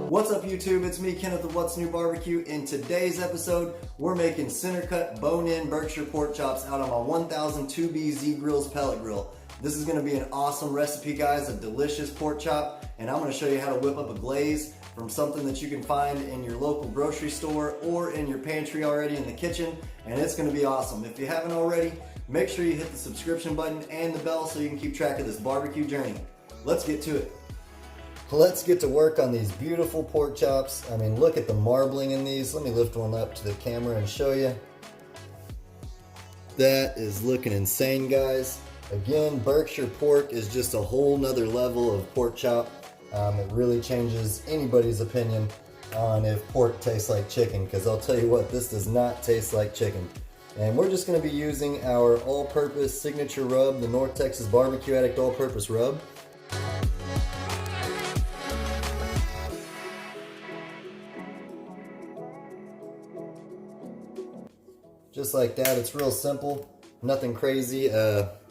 What's up YouTube, it's me Kenneth of What's New Barbecue. In today's episode, we're making center cut bone-in Berkshire pork chops out of my 1002B Z Grills pellet grill. This is going to be an awesome recipe guys, a delicious pork chop, and I'm going to show you how to whip up a glaze from something that you can find in your local grocery store or in your pantry already in the kitchen, and it's going to be awesome. If you haven't already, make sure you hit the subscription button and the bell so you can keep track of this barbecue journey. Let's get to it. Let's get to work on these beautiful pork chops. I mean, look at the marbling in these. Let me lift one up to the camera and show you. That is looking insane, guys. Again, Berkshire pork is just a whole nother level of pork chop. It really changes anybody's opinion on if pork tastes like chicken, because I'll tell you what, this does not taste like chicken. And we're just going to be using our all-purpose signature rub, the North Texas Barbecue Addict all-purpose rub. Just like that, it's real simple, nothing crazy,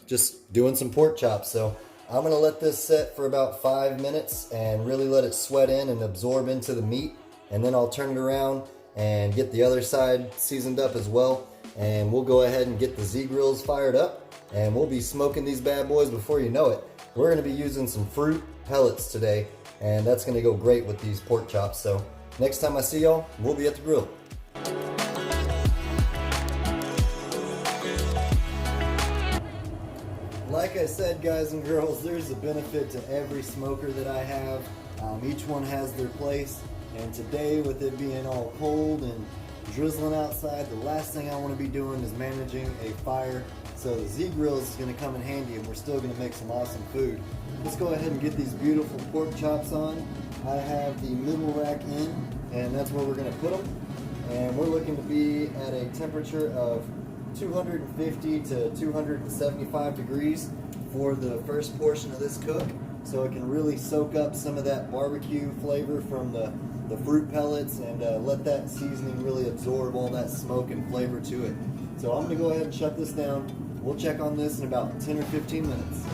just doing some pork chops. So I'm gonna let this set for about 5 minutes and really let it sweat in and absorb into the meat. And then I'll turn it around and get the other side seasoned up as well. And we'll go ahead and get the Z Grills fired up and we'll be smoking these bad boys before you know it. We're gonna be using some fruit pellets today, and that's gonna go great with these pork chops. So next time I see y'all, we'll be at the grill. Like I said, guys and girls, there's a benefit to every smoker that I have. Each one has their place, and today with it being all cold and drizzling outside, the last thing I want to be doing is managing a fire. So the Z Grills is going to come in handy, and we're still going to make some awesome food. Let's go ahead and get these beautiful pork chops on. I have the middle rack in, and that's where we're going to put them. And we're looking to be at a temperature of 250 to 275 degrees for the first portion of this cook, so it can really soak up some of that barbecue flavor from the fruit pellets and let that seasoning really absorb all that smoke and flavor to it. So I'm going to go ahead and shut this down. We'll check on this in about 10 or 15 minutes.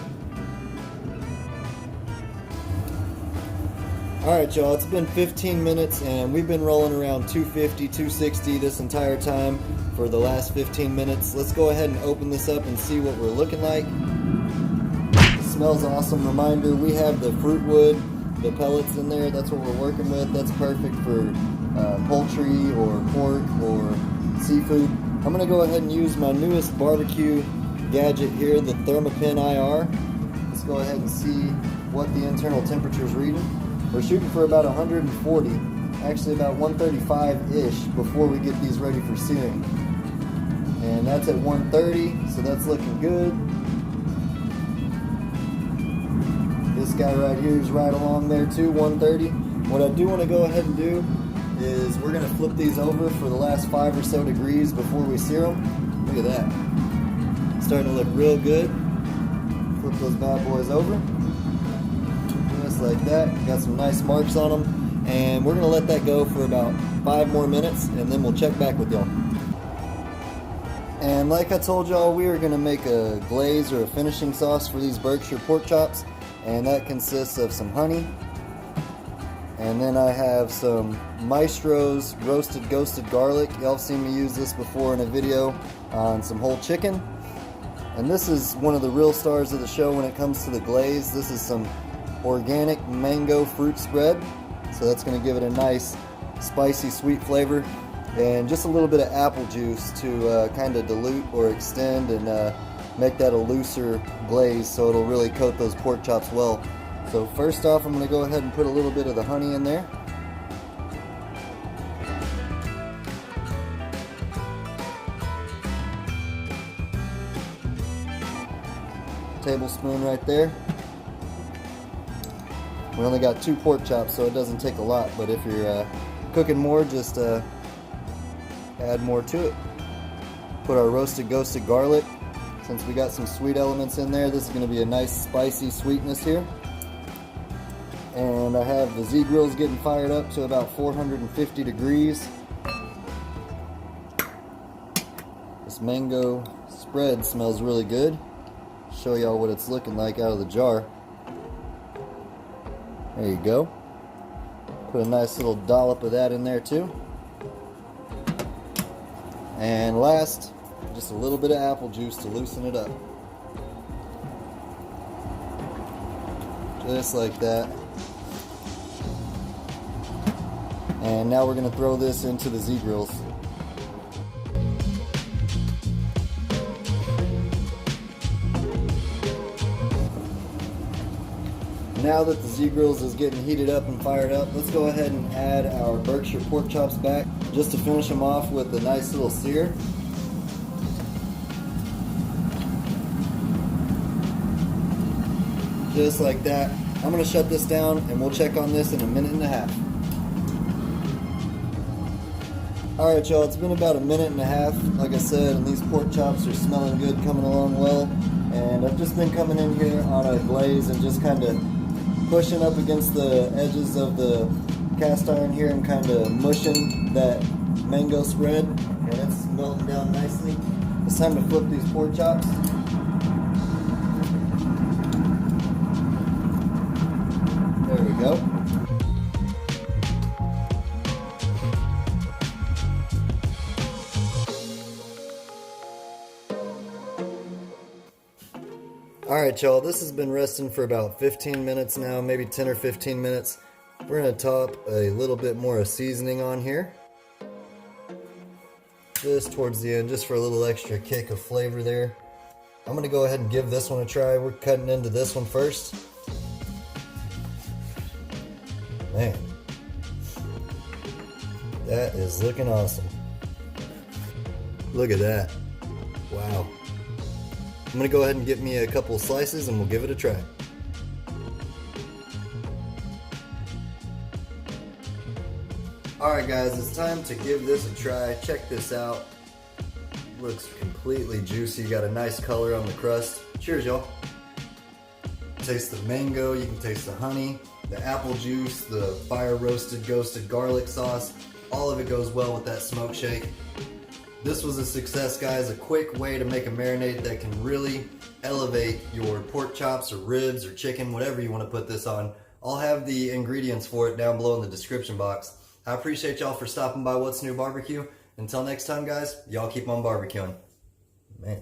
Alright y'all, it's been 15 minutes and we've been rolling around 250, 260 this entire time for the last 15 minutes. Let's go ahead and open this up and see what we're looking like. It smells awesome. Reminder, we have the fruit wood, the pellets in there. That's what we're working with. That's perfect for poultry or pork or seafood. I'm going to go ahead and use my newest barbecue gadget here, the Thermopin IR. Let's go ahead and see what the internal temperature is reading. We're shooting for about 140, actually about 135-ish before we get these ready for searing. And that's at 130, so that's looking good. This guy right here is right along there too, 130. What I do want to go ahead and do is we're going to flip these over for the last 5 or so degrees before we sear them. Look at that. It's starting to look real good. Flip those bad boys over. Just like that. Got some nice marks on them. And we're going to let that go for about 5 more minutes and then we'll check back with y'all. And like I told y'all, we are going to make a glaze or a finishing sauce for these Berkshire pork chops, and that consists of some honey, and then I have some Maestros roasted ghosted garlic. Y'all have seen me use this before in a video on some whole chicken, and this is one of the real stars of the show when it comes to the glaze. This is some organic mango fruit spread, so that's going to give it a nice spicy sweet flavor. And just a little bit of apple juice to kind of dilute or extend and make that a looser glaze so it'll really coat those pork chops well. So first off, I'm going to go ahead and put a little bit of the honey in there. Tablespoon right there. We only got 2 pork chops, so it doesn't take a lot, but if you're cooking more, just add more to it. Put our roasted ghosted garlic. Since we got some sweet elements in there, this is going to be a nice spicy sweetness here. And I have the Z Grills getting fired up to about 450 degrees. This mango spread smells really good. show y'all what it's looking like out of the jar. There you go. Put a nice little dollop of that in there too. And last, just a little bit of apple juice to loosen it up. Just like that. And now we're going to throw this into the Z-Grills. Now that the Z-Grills is getting heated up and fired up, let's go ahead and add our Berkshire pork chops back just to finish them off with a nice little sear. Just like that. I'm going to shut this down and we'll check on this in a minute and a half. Alright y'all, it's been about a minute and a half, like I said, and these pork chops are smelling good, coming along well. And I've just been coming in here on a glaze and just kind of pushing up against the edges of the cast iron here and kind of mushing that mango spread, and it's melting down nicely. It's time to flip these pork chops. There we go. Alright y'all, this has been resting for about 15 minutes now, maybe 10 or 15 minutes. We're going to top a little bit more of seasoning on here. Just towards the end, just for a little extra kick of flavor there. I'm going to go ahead and give this one a try. We're cutting into this one first. Man, that is looking awesome. Look at that. Wow. I'm going to go ahead and get me a couple of slices and we'll give it a try. Alright guys, it's time to give this a try. Check this out. Looks completely juicy. Got a nice color on the crust. Cheers y'all. Taste the mango, you can taste the honey, the apple juice, the fire roasted ghosted garlic sauce. All of it goes well with that smoke shake. This was a success, guys. A quick way to make a marinade that can really elevate your pork chops or ribs or chicken, whatever you want to put this on. I'll have the ingredients for it down below in the description box. I appreciate y'all for stopping by What's New Barbecue. Until next time, guys, y'all keep on barbecuing. Man,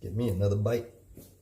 give me another bite.